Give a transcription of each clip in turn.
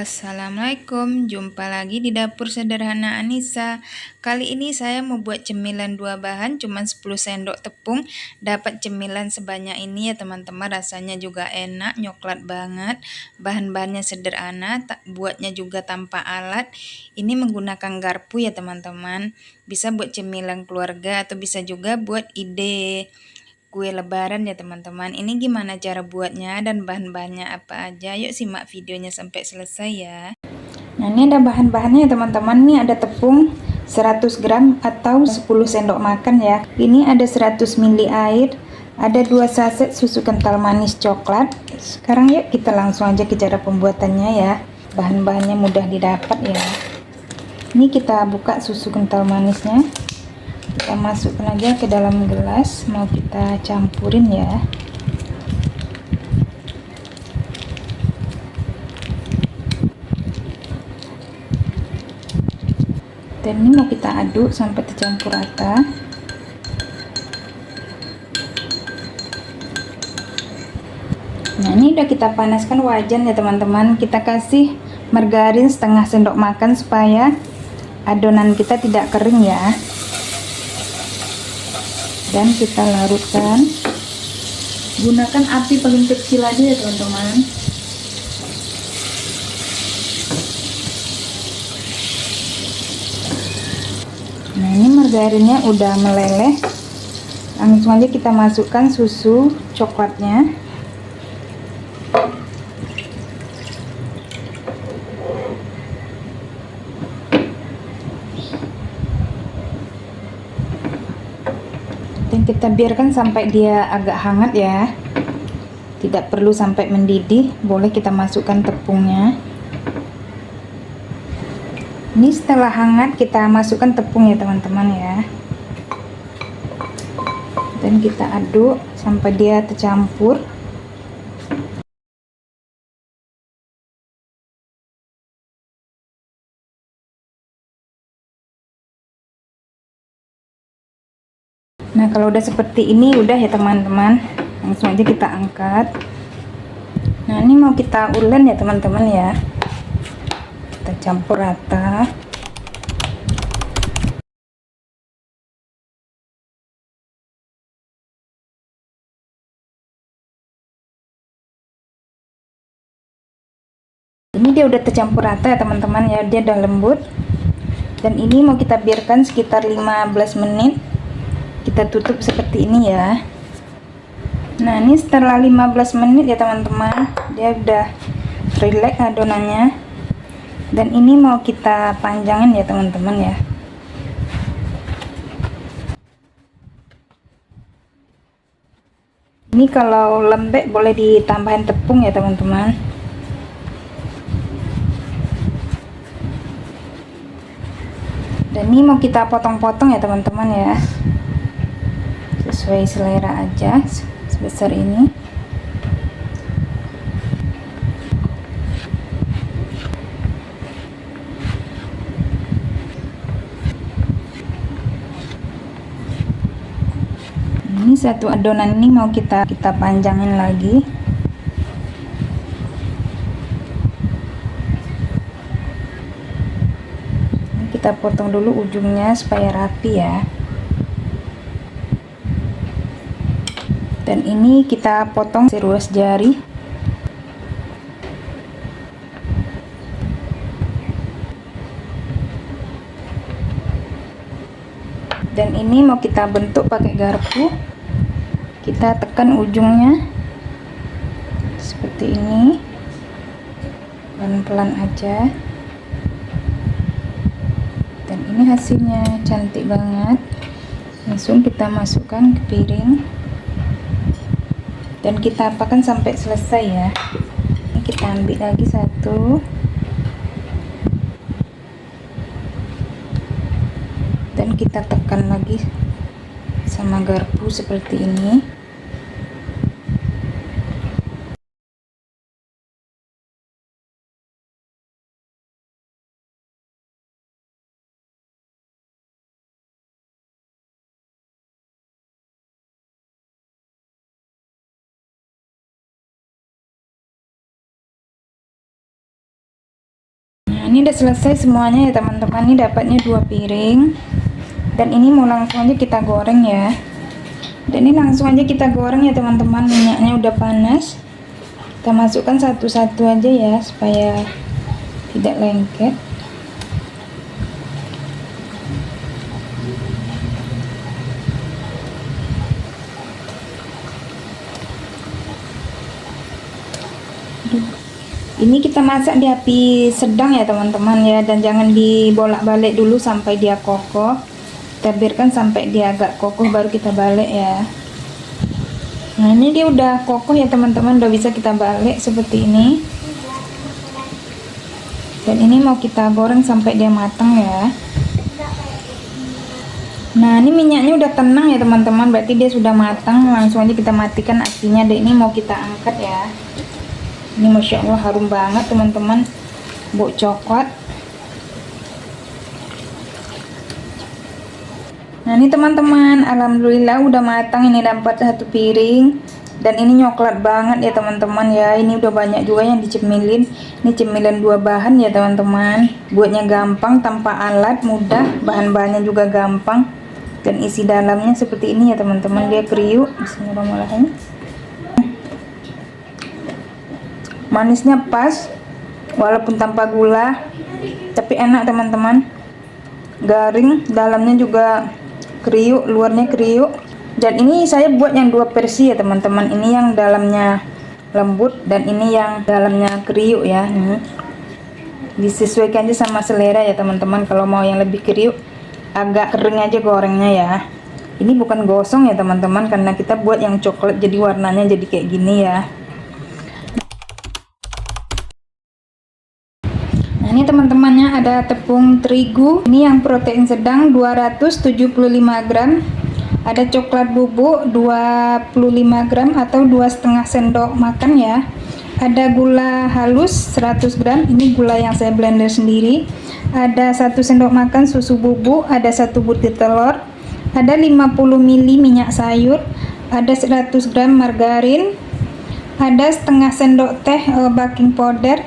Assalamualaikum, jumpa lagi di dapur sederhana Anissa. Kali ini saya mau buat cemilan dua bahan, cuman 10 sendok tepung. Dapat cemilan sebanyak ini ya teman-teman, rasanya juga enak, nyoklat banget. Bahan-bahannya sederhana, buatnya juga tanpa alat. Ini menggunakan garpu ya teman-teman. Bisa buat cemilan keluarga atau bisa juga buat ide kue lebaran ya teman-teman. Ini gimana cara buatnya dan bahan-bahannya apa aja? Yuk simak videonya sampai selesai ya. Nah, ini ada bahan-bahannya ya teman-teman. Ini ada tepung 100 gram atau 10 sendok makan ya. Ini ada 100 ml air, ada 2 saset susu kental manis coklat. Sekarang yuk kita langsung aja ke cara pembuatannya ya. Bahan-bahannya mudah didapat ya. Ini kita buka susu kental manisnya. Kita masukkan aja ke dalam gelas, mau kita campurin ya. Dan ini mau kita aduk sampai tercampur rata. Nah, ini udah kita panaskan wajan ya teman-teman. Kita kasih margarin setengah sendok makan supaya adonan kita tidak kering ya. Dan kita larutkan. Gunakan api paling kecil aja ya teman-teman. Nah, ini margarinnya udah meleleh. Langsung aja kita masukkan susu coklatnya. Dan kita biarkan sampai dia agak hangat ya, tidak perlu sampai mendidih. Boleh kita masukkan tepungnya. Ini setelah hangat kita masukkan tepung ya teman-teman ya, dan kita aduk sampai dia tercampur. Nah, kalau udah seperti ini udah ya teman-teman, langsung aja kita angkat. Nah, ini mau kita ulen ya teman-teman ya, kita campur rata. Ini dia udah tercampur rata ya teman-teman ya, dia udah lembut. Dan ini mau kita biarkan sekitar 15 menit. Kita tutup seperti ini ya. Nah, ini setelah 15 menit ya teman-teman, dia udah rileks adonannya. Dan ini mau kita panjangin ya teman-teman ya. Ini kalau lembek boleh ditambahin tepung ya teman-teman. Dan ini mau kita potong-potong ya teman-teman ya, sesuai selera aja, sebesar ini. Ini satu adonan ini mau kita panjangin lagi. Kita potong dulu ujungnya supaya rapi ya. Dan ini kita potong seruas jari. Dan ini mau kita bentuk pakai garpu. Kita tekan ujungnya seperti ini, pelan-pelan aja. Dan ini hasilnya cantik banget. Langsung kita masukkan ke piring dan kita apakan sampai selesai ya. Ini kita ambil lagi satu, dan kita tekan lagi sama garpu seperti ini. ini udah selesai semuanya ya teman-teman. Ini dapatnya 2 piring. Dan ini mau langsung aja kita goreng ya. Dan ini langsung aja kita goreng ya teman-teman. Minyaknya udah panas. Kita masukkan satu-satu aja ya supaya tidak lengket. Ini kita masak di api sedang ya teman-teman ya, dan jangan dibolak-balik dulu sampai dia kokoh. Kita biarkan sampai dia agak kokoh baru kita balik ya. Nah ini dia udah kokoh ya teman-teman, udah bisa kita balik seperti ini. Dan ini mau kita goreng sampai dia matang ya. Nah ini minyaknya udah tenang ya teman-teman, berarti dia sudah matang. Langsung aja kita matikan apinya. Dan ini mau kita angkat ya. Ini Masya Allah harum banget teman-teman, bau coklat. Nah ini teman-teman, alhamdulillah udah matang. Ini dapat 1 piring. Dan ini coklat banget ya teman-teman ya. Ini udah banyak juga yang dicemilin. Ini cemilan 2 bahan ya teman-teman. Buatnya gampang, tanpa alat, mudah. Bahan-bahannya juga gampang. Dan isi dalamnya seperti ini ya teman-teman. Dia kriuk. Bismillahirrahmanirrahim. Manisnya pas, walaupun tanpa gula, tapi enak teman-teman. Garing, dalamnya juga kriuk, luarnya kriuk. Dan ini saya buat yang 2 versi ya teman-teman. Ini yang dalamnya lembut dan ini yang dalamnya kriuk ya. Disesuaikan aja sama selera ya teman-teman. Kalau mau yang lebih kriuk, agak kering aja gorengnya ya. Ini bukan gosong ya teman-teman, karena kita buat yang coklat, jadi warnanya jadi kayak gini ya. Ini teman-temannya ada tepung terigu, ini yang protein sedang 275 gram, ada coklat bubuk 25 gram atau 2,5 sendok makan ya, ada gula halus 100 gram, ini gula yang saya blender sendiri, ada 1 sendok makan susu bubuk, ada 1 butir telur, ada 50 ml minyak sayur, ada 100 gram margarin, ada setengah sendok teh baking powder,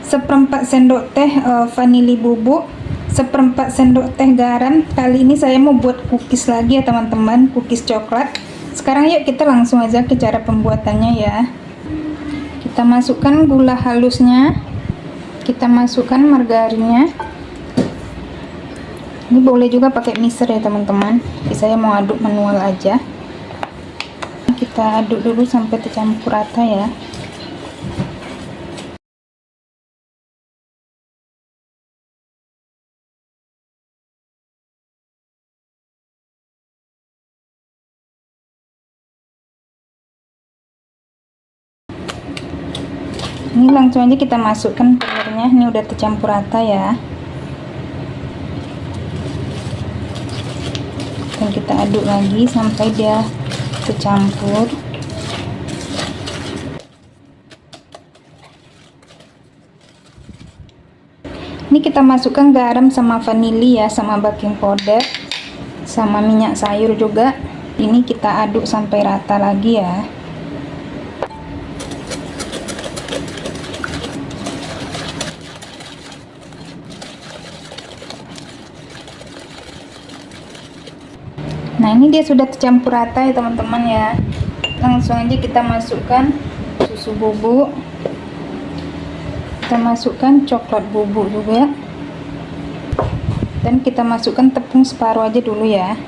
1/4 sendok teh vanili bubuk, 1/4 sendok teh garam. Kali ini saya mau buat cookies lagi ya teman-teman, cookies coklat. Sekarang yuk kita langsung aja ke cara pembuatannya ya. Kita masukkan gula halusnya, kita masukkan margarinnya. Ini boleh juga pakai mixer ya teman-teman, tapi saya mau aduk manual aja. Kita aduk dulu sampai tercampur rata ya. Ini langsung aja kita masukkan telurnya, ini udah tercampur rata ya. Dan kita aduk lagi sampai dia tercampur. Ini kita masukkan garam sama vanili ya, sama baking powder, sama minyak sayur juga. Ini kita aduk sampai rata lagi ya. Nah ini dia sudah tercampur rata ya teman-teman ya. Langsung aja kita masukkan susu bubuk, kita masukkan coklat bubuk juga, dan kita masukkan tepung separuh aja dulu ya.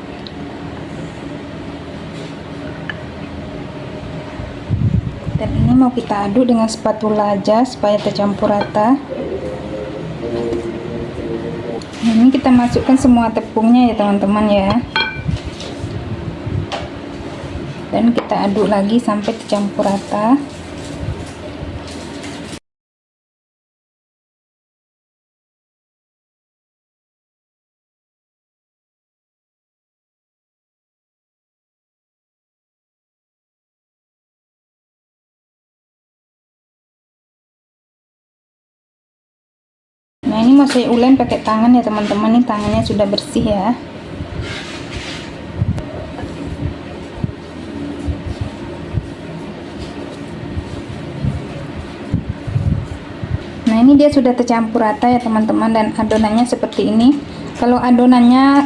Dan ini mau kita aduk dengan spatula aja supaya tercampur rata. Nah, ini kita masukkan semua tepungnya ya teman-teman ya. Dan kita aduk lagi sampai tercampur rata. Nah ini mau saya ulek pakai tangan ya teman-teman, ini tangannya sudah bersih ya. Nah, ini dia sudah tercampur rata ya teman-teman, dan adonannya seperti ini. Kalau adonannya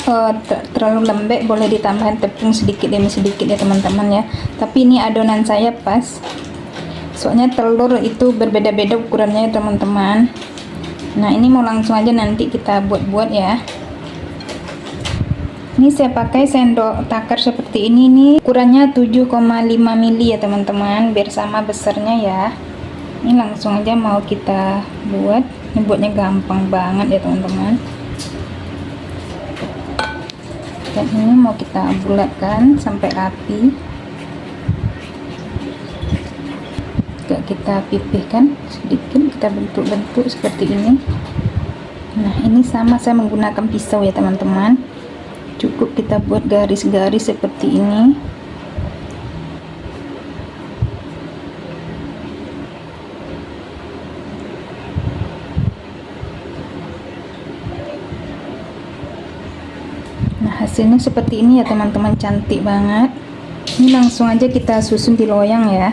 terlalu lembek, boleh ditambahkan tepung sedikit demi sedikit ya teman-teman ya. Tapi ini adonan saya pas. Soalnya telur itu berbeda-beda ukurannya ya teman-teman. Nah, ini mau langsung aja nanti kita buat-buat ya. Ini saya pakai sendok takar seperti ini nih. Ukurannya 7,5 mili ya teman-teman, biar sama besarnya ya. Ini langsung aja mau kita buat. Ini buatnya gampang banget ya teman-teman. Dan ini mau kita bulatkan sampai rapi. Juga kita pipihkan sedikit, kita bentuk-bentuk seperti ini. Nah, ini sama saya menggunakan pisau ya teman-teman. Cukup kita buat garis-garis seperti ini. Nah, hasilnya seperti ini ya teman-teman, cantik banget. Ini langsung aja kita susun di loyang ya.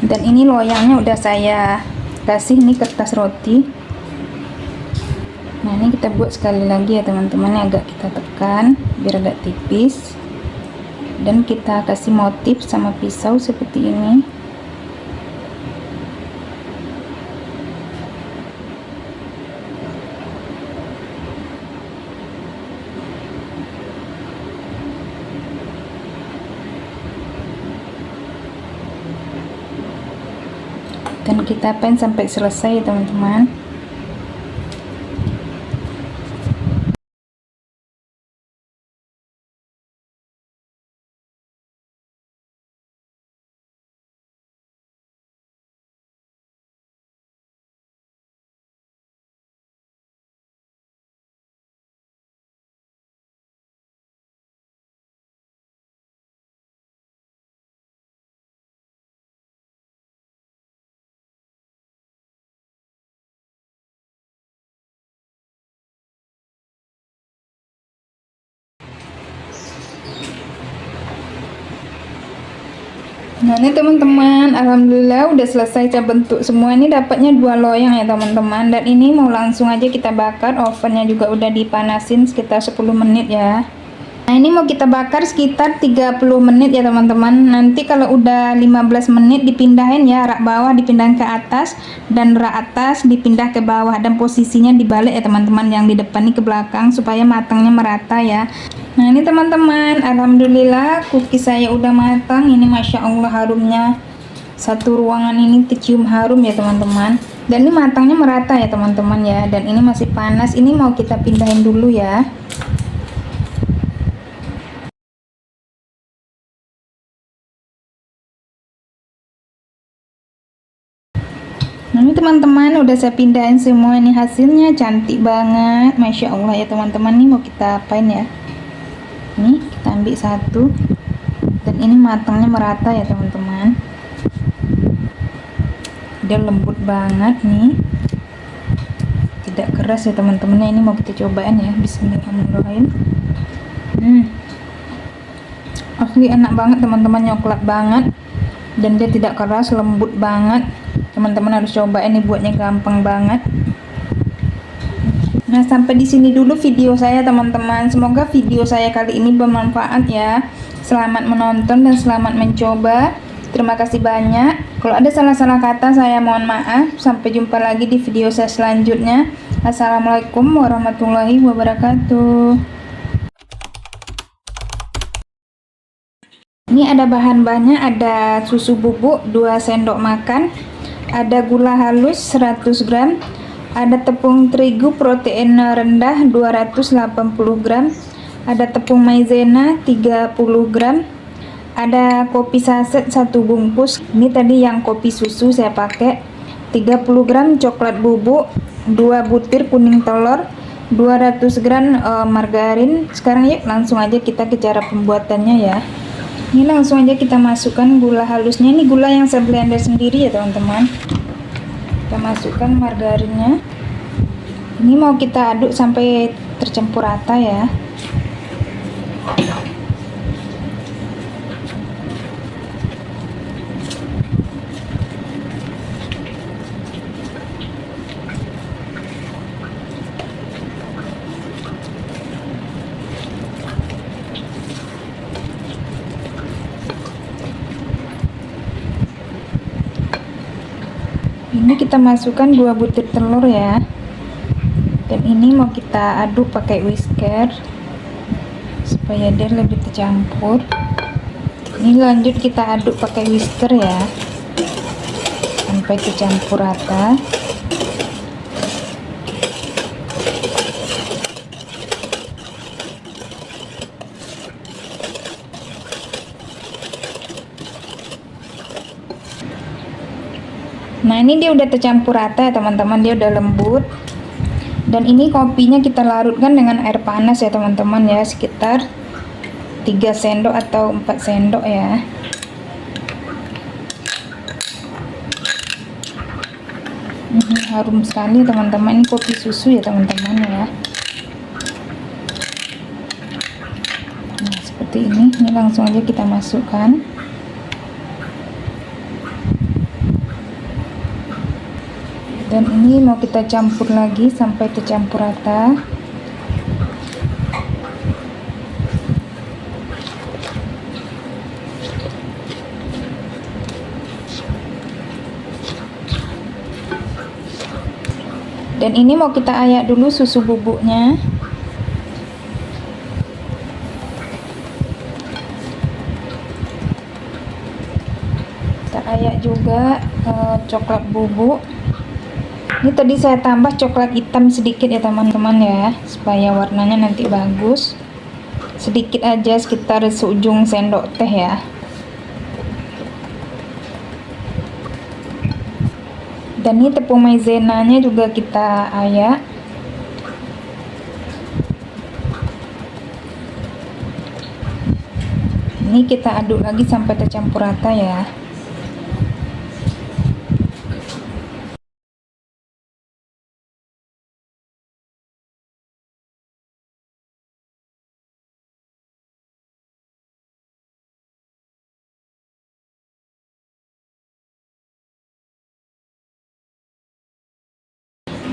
Dan ini loyangnya udah saya kasih ini kertas roti. Nah, ini kita buat sekali lagi ya teman-teman, agak kita tekan biar agak tipis. Dan kita kasih motif sama pisau seperti ini. Dan kita pen sampai selesai ya teman-teman. Nah, ini teman-teman, alhamdulillah udah selesai saya bentuk semua. Ini dapatnya 2 loyang ya teman-teman. Dan ini mau langsung aja kita bakar. Ovennya juga udah dipanasin sekitar 10 menit ya. Nah, ini mau kita bakar sekitar 30 menit ya teman-teman. Nanti kalau udah 15 menit dipindahin ya, rak bawah dipindahin ke atas dan rak atas dipindah ke bawah, dan posisinya dibalik ya teman-teman, yang di depan ini ke belakang supaya matangnya merata ya. Nah, ini teman-teman, alhamdulillah cookies saya udah matang. Ini masya Allah harumnya, satu ruangan ini tercium harum ya teman-teman. Dan ini matangnya merata ya teman-teman ya. Dan ini masih panas, ini mau kita pindahin dulu ya. Nah, ini teman-teman udah saya pindahin semua. Ini hasilnya cantik banget, masya Allah ya teman-teman. Ini mau kita apain ya. Ini kita ambil satu, dan ini matangnya merata ya teman-teman. Dia lembut banget nih, tidak keras ya teman-teman. Ini mau kita cobain ya, bismillahirrahmanirrahim. Asli enak banget teman-teman, coklat banget, dan dia tidak keras, lembut banget. Teman-teman harus cobain, ini buatnya gampang banget. Nah, sampai di sini dulu video saya teman-teman. Semoga video saya kali ini bermanfaat ya. Selamat menonton dan selamat mencoba. Terima kasih banyak. Kalau ada salah-salah kata saya mohon maaf. Sampai jumpa lagi di video saya selanjutnya. Assalamualaikum warahmatullahi wabarakatuh. Ini ada bahan-bahannya, ada susu bubuk 2 sendok makan, ada gula halus 100 gram, ada tepung terigu protein rendah 280 gram, ada tepung maizena 30 gram, ada kopi saset 1 bungkus. Ini tadi yang kopi susu saya pakai. 30 gram coklat bubuk, 2 butir kuning telur, 200 gram margarin. Sekarang yuk langsung aja kita ke cara pembuatannya ya. Ini langsung aja kita masukkan gula halusnya. Ini gula yang saya blender sendiri ya teman-teman. Kita masukkan margarinnya. Ini mau kita aduk sampai tercampur rata ya. Ini kita masukkan 2 butir telur ya, dan ini mau kita aduk pakai whisker supaya dia lebih tercampur. Ini lanjut kita aduk pakai whisker ya sampai tercampur rata. Nah, ini dia udah tercampur rata ya teman-teman, dia udah lembut. Dan ini kopinya kita larutkan dengan air panas ya teman-teman ya, sekitar 3 sendok atau 4 sendok ya. Harum sekali teman-teman, ini kopi susu ya teman-teman ya. Nah, seperti ini langsung aja kita masukkan. Dan ini mau kita campur lagi sampai tercampur rata. Dan ini mau kita ayak dulu susu bubuknya. Kita ayak juga coklat bubuk. Ini tadi saya tambah coklat hitam sedikit ya teman-teman ya, supaya warnanya nanti bagus. Sedikit aja, sekitar seujung sendok teh ya. Dan ini tepung maizenanya juga kita ayak. Ini kita aduk lagi sampai tercampur rata ya.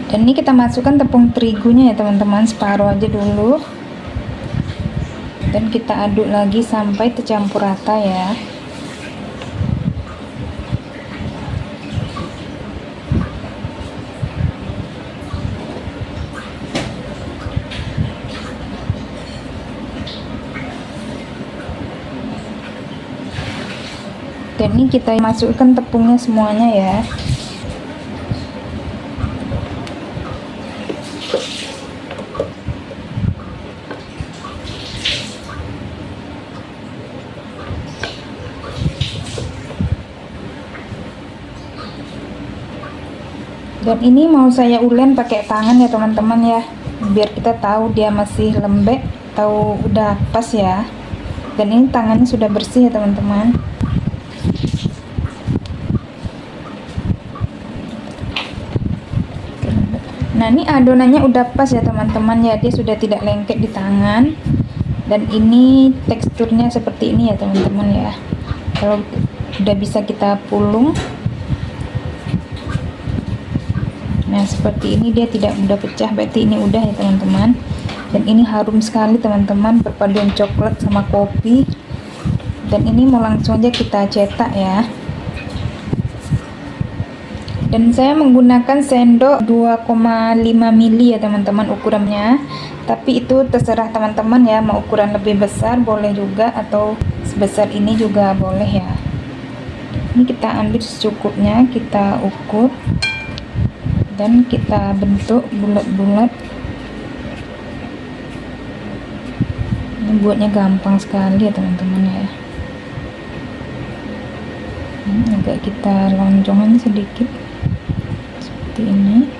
Dan ini kita masukkan tepung terigunya ya teman-teman, separuh aja dulu. Dan kita aduk lagi sampai tercampur rata ya. Dan ini kita masukkan tepungnya semuanya ya. Dan ini mau saya ulen pakai tangan ya teman-teman ya, biar kita tahu dia masih lembek atau udah pas ya. Dan ini tangannya sudah bersih ya teman-teman. Nah, ini adonannya udah pas ya teman-teman ya, dia sudah tidak lengket di tangan. Dan ini teksturnya seperti ini ya teman-teman ya. Kalau udah bisa kita pulung. Nah, seperti ini dia tidak mudah pecah, berarti ini udah ya teman-teman. Dan ini harum sekali teman-teman, perpaduan coklat sama kopi. Dan ini mau langsung aja kita cetak ya. Dan saya menggunakan sendok 2,5 mili ya teman-teman ukurannya. Tapi itu terserah teman-teman ya, mau ukuran lebih besar boleh juga, atau sebesar ini juga boleh ya. Ini kita ambil secukupnya, kita ukur. Dan kita bentuk bulat-bulat. Ini buatnya gampang sekali ya teman-teman ya. Agak kita lonjongkan sedikit seperti ini.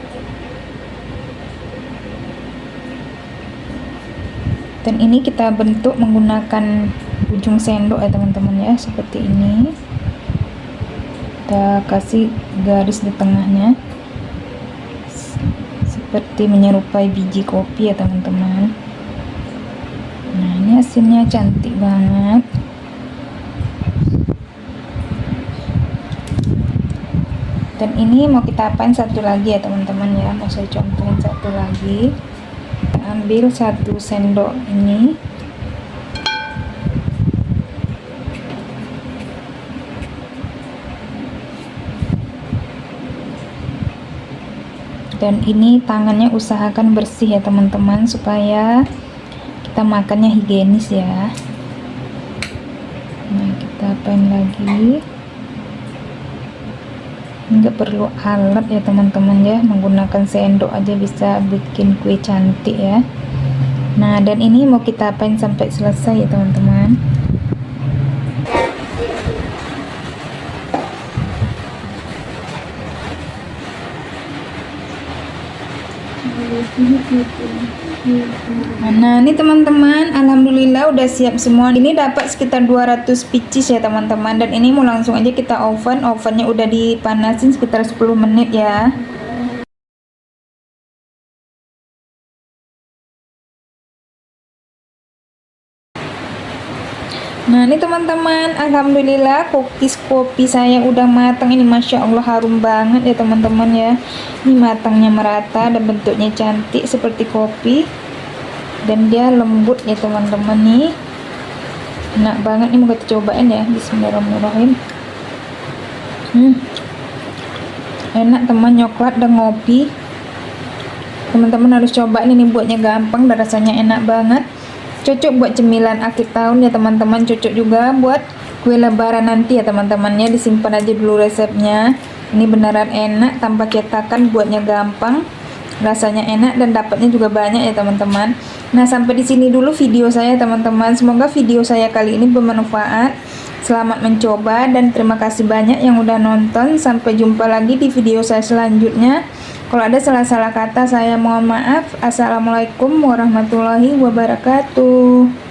Dan ini kita bentuk menggunakan ujung sendok ya teman-teman ya, seperti ini. Kita kasih garis di tengahnya, seperti menyerupai biji kopi ya teman-teman. Nah, ini hasilnya cantik banget. Dan ini mau kita apain satu lagi ya teman-teman ya, mau saya contohin satu lagi. Kita ambil 1 sendok ini. Dan ini tangannya usahakan bersih ya teman-teman, supaya kita makannya higienis ya. Nah, kita apain lagi, nggak perlu alat ya teman-teman ya, menggunakan sendok aja bisa bikin kue cantik ya. Nah, dan ini mau kita apain sampai selesai ya teman-teman. Nah, ini teman-teman, alhamdulillah udah siap semua. Ini dapat sekitar 200 pieces ya teman-teman, dan ini mau langsung aja kita ovennya udah dipanasin sekitar 10 menit ya. Nah, ini teman-teman, alhamdulillah cookies kopi saya udah matang. Ini masya Allah harum banget ya teman-teman ya. Ini matangnya merata dan bentuknya cantik seperti kopi, dan dia lembut ya teman-teman. Nih enak banget, nih mau kita cobain ya. Bismillahirrahmanirrahim. Enak teman, coklat dan ngopi. Teman-teman harus coba ini, buatnya gampang dan rasanya enak banget. Cocok buat cemilan akhir tahun ya teman-teman, cocok juga buat kue lebaran nanti ya teman-teman ya. Disimpan aja dulu resepnya. Ini beneran enak, tanpa cetakan, buatnya gampang, rasanya enak, dan dapatnya juga banyak ya teman-teman. Nah, sampai di sini dulu video saya teman-teman. Semoga video saya kali ini bermanfaat. Selamat mencoba dan terima kasih banyak yang udah nonton. Sampai jumpa lagi di video saya selanjutnya. Kalau ada salah-salah kata saya mohon maaf. Assalamualaikum warahmatullahi wabarakatuh.